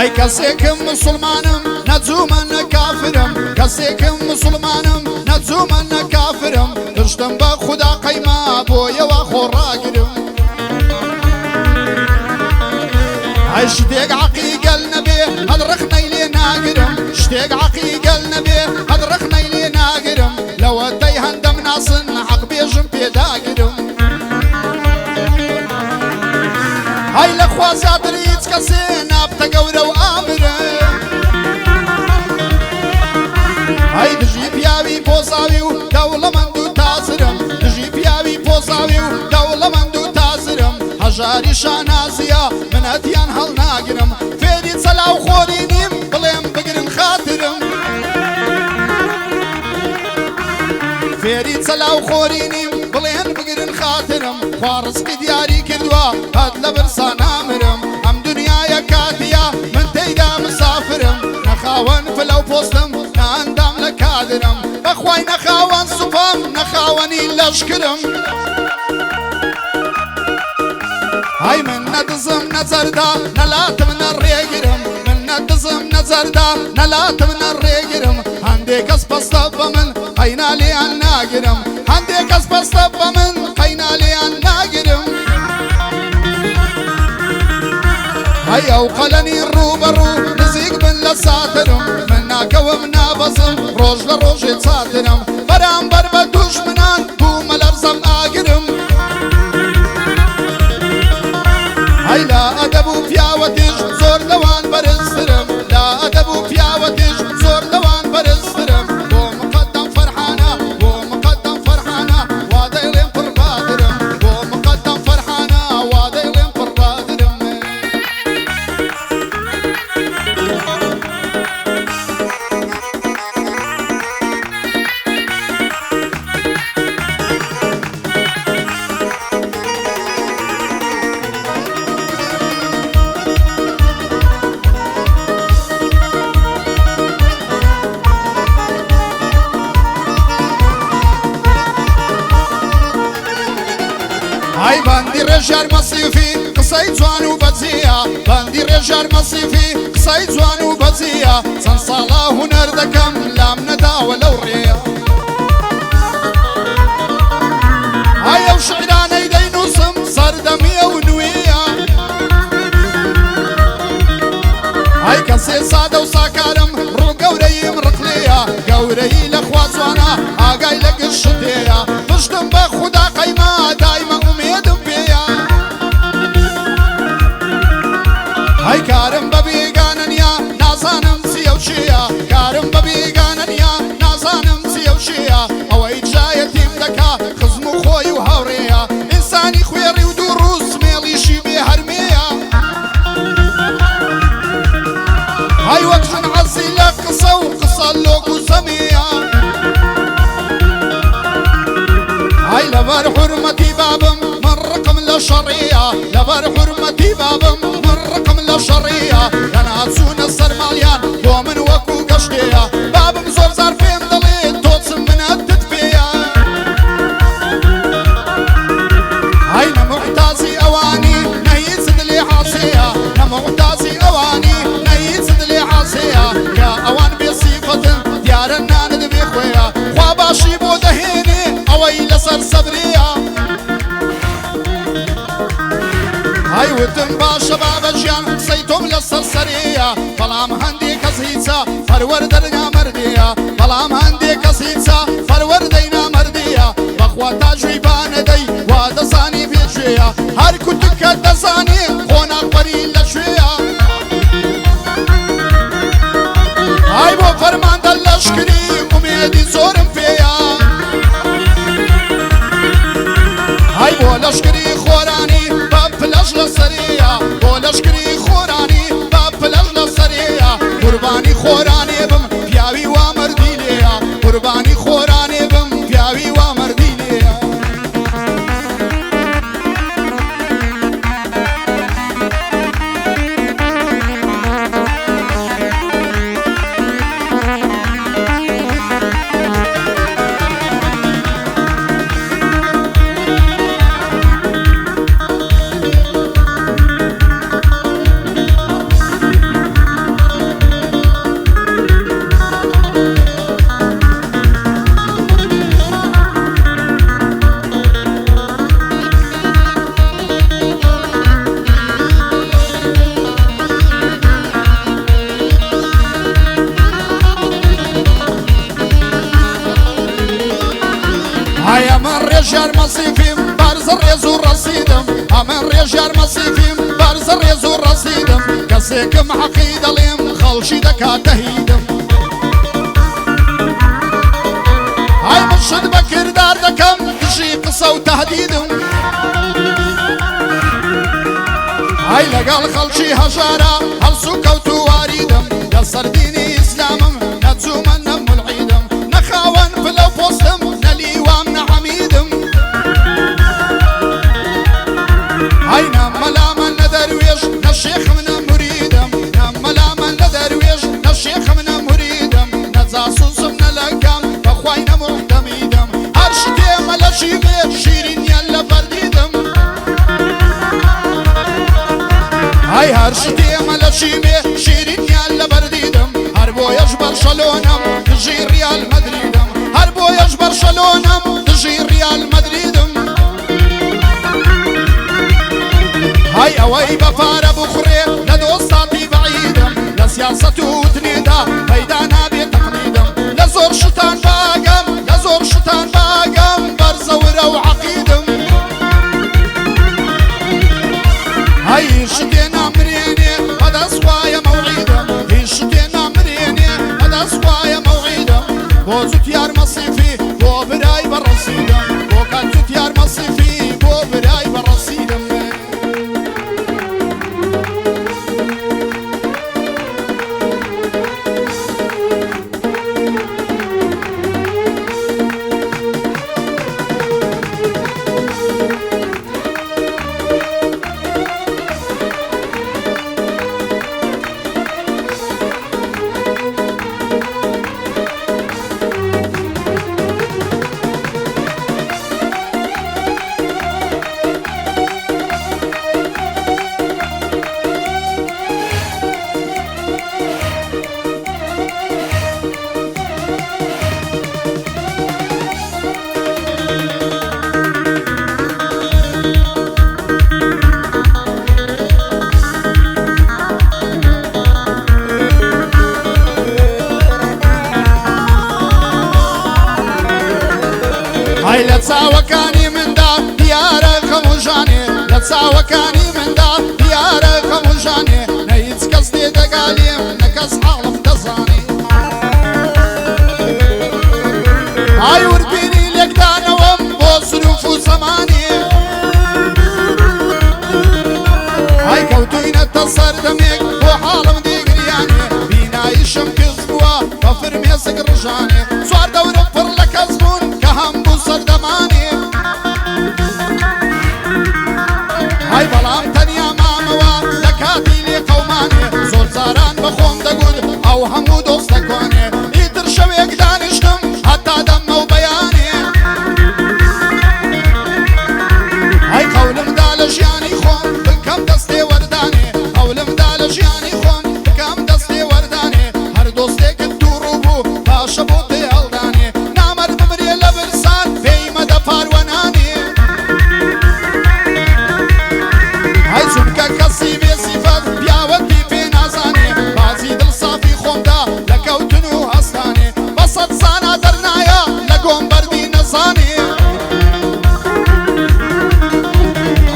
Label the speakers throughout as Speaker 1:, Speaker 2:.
Speaker 1: هاي كسيكم مسلمانم نزومن كافرم كسيكم مسلمانم نزومن كافرم دشتم با خدا قيما بويا وخوراقرم هاي شتيق عقيق النبي هدرخنا إلي ناقرم شتيق عقيق النبي هدرخنا إلي ناقرم لو ادي هندم ناسن عقبي جنبي داقرم هاي لخوازات ريت كسين ابتقورة وآمرة هاي دجي بياوي بوزاوي ودولة مندو تازرم دجي بياوي بوزاوي ودولة مندو تازرم هجاري شانازيا من اديان هل ناقرم فيري تسلاو خورينيم بلين بقرن خاطرم فيري تسلاو خورينيم بلين بقرن خاطرم فارسك دياري كدوا هاد لبرسان امرم ام دنيا يكاتيا من تيدا مسافرم نخاون فلو بوستم ناندام لكادرم بخواي نخاون سبام نخاوني لشكرم هاي من ندزم نظر دا نلات من الريقرم من ندزم نظر دا نلات من الريقرم هنديك اسبستب من قينا لي عن ناقرم هنديك اسبستب من قينا لي عن ناقرم هيا وقلني الروبرو نزيق من لساترم مناك ومنا بصم روج لروج يتساترم برام بربدوش منان بوم الارزم آقرم هاي لا أدبو بياوتيش زور لوان برسترم لا أدبو بياوتيش زور لوان برسترم ومقدم فرحانة ومقدم فرحانة واديلين فربادرم ومقدم فرحانة واديلين فربادرم هاي باندي رجال مصيفي قصي جوان وبزيا باندي رجال مصيفي قصي جوان وبزيا سنصالا هنر دكم لام ندا ولو ريا هاي وشعراني دينو سم صردمية ونوية هاي كسي سادة وساكارم رو قوري مرقلية قوري لخوازوانا آقاي لك الشتية تشتم بخدا قيمة دايما أميدم بيا هاي كارم ببيقاننيا نازانم سيوشيا كارم ببيقاننيا نازانم سيوشيا اوي جايتيم دكا خزمو خوي وهوريا انساني خويري ودروس ميليشي بهرميا هاي وقت عزي لك قصة وقصة اللوكو سمية هاي لبر حرمتي بابم من رقم للشرية لبر حرمتي بابم من رقم للشرية انا اتسون السرماليان ومن وكو قشتية بابم زور زار فين ضليت توصم من التدفية هاي نمعتازي اواني نيزد لي حاصية نمعتازي اواني نيزد لي حاصية يا اوان بصفة ديارنا ندبي خويا خواباشي بودهيني اوي لسر صدرية هاي وتم باشباب جيان سيتم للسرسرية بلام هندي كسيتسا فرور درنا مردية بلام هندي كسيتسا فرور دينا مردية بخواتا جيبان دي وادساني بيشوية هر كتك دساني خونا قبري لشوية هاي بو فرمان دلشكري اميدي زورم فيا هاي بو لشكري خوراني باب الأجل السرية بو لشكري خوراني باب الأجل السرية قرباني خوراني بم بياوي ومردي ليا قرباني خوراني بم بياوي ومردي ليا ڕێژیار مەسیفیم بارزە ڕێز و ڕەسیدم ئەمن ڕێژیار مەسیفیم بارزە ڕێز و ڕەسیدم کەسێکم حەقی دەڵێم خەڵکی دەکات دەهیدم ئای من شت بە کردار دەکەم دژی قسە و تەهدیدم ئای لەگەڵ خەڵکی هەژارە هەڵس و کەوت و واریدم لەسەر دینی ئیسلامم نەچوومە نەمولعیدم نەخاوەن پلە و پۆستم نەلیوام نەحەمیدم ئای نەمەلامە نەدەروێش نەشێخم نەموریدم نەمەلامە نەدەروێش نەشێخم نەموریدم نەجاسوسم نەلەکەم بەخوای نەموحدەمیدم هەر شتێمە لە شیوێ شیرینیان لە بەردیدم ئای هەر شتێمە لە شیوێ شیرینیان لە بەردیدم هەر بۆیەش بەرشەلۆنەم دژی ریال مەدریدم هەر بۆیەش بەرشەلۆنەم دژی ریال مەدریدم ئای ئەوەی بە پارە بخورێ لە دۆستاتی بەعیدم لە سیاسەت و وتنێدا پەیدا نابێت تەقلیدم لە زۆر شتان باگەم لە زۆر شتان باگەم بەرزەورە و عەقیدم ئای شتێ نامرێنێ بەدەست وایە مەوعیدم هیچ شتێ نامرێنێ بەدەست وایە مەوعیدم بۆ جوتیار مەسیفی بۆ برای بەڕەسیدم بۆ کات جوتیار مەسیفی بۆ برای بەڕەسیدم ئای لە چاوەکانی مندا دیارە خەموژانێ لە چاوەکانی مندا دیارە خەموژانێ نە هیچ کەس تێدەگالێم نە کەس حاڵم دەزانێ ئای وردبینی لێکدانەوەم بۆ سروف و زەمانێ ئای کەوتوینەتە سەردەمێک بۆ حاڵم دیگریانێ بیناییشم کەس بووە بە فرمێسک ڕژانێ چوار دەورم پڕ لە کەس بوون کە هەمبوو سەردەمانێ ئای بەڵام تەنیا مامەوە لە کاتی لێ قەومانێ زۆر جاران بەخۆم دەگوت ئەو هەموو دۆستەکۆنێ ئیتر شەوێک دانیشتم هەتا دەمە و بەیانێ ئای قەولمدا لە ژیانی خۆم بکەم دەستێ وەردانێ قەولمدا لە ژیانی خۆم بکەم دەستێ وەردانێ هەر دۆستێکت دووڕوو بوو باشە بۆ تێ هەڵدانێ نامەرد بمرێ لە برسان پێی مەدە پاروەنانێ ئای چونکە کەسی بێ سیفەت پیاوەتی پێ نازانێ بازی دڵ سافی خۆمدا لە کەوتن و هەستانێ بە سەد زانا دەرنایە لە گۆم بەردی نەزانێ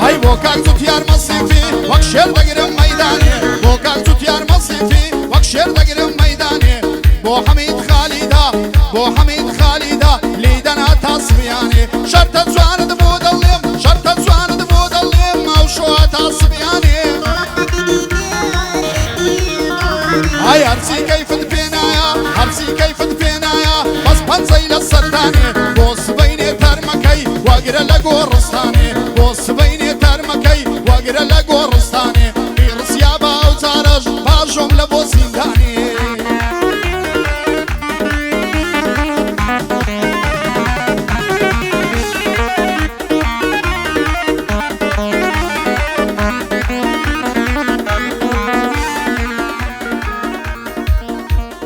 Speaker 1: ئای بۆ کاک جوتیار مەسیفی وەک شێر دەگرم مەیدانێ بۆ کاک جوتیار مەسیفی وەک شێر دەگرم مەیدانێ بۆ حەمید خالیدا بۆ حەمید خالیدا لیدەنا تاسبیانێ شەرتە جوانت بۆ دەڵێم شەرتە جوانت بۆ دەڵێم ئەوشۆ تاسبیانێ ئای هەرچی کەیفت پێ نایە هەرچی کەیفت پێ نایە بەس پەنجەی لە سەردانێ بۆ سبەینێ تەرمەکەی وەگرە لە گۆڕستانێ بۆ سبەینێ تەرمەکەی وەگرە لە گۆڕستانێ پیرسیا بە ئەو جارەش باشۆم لە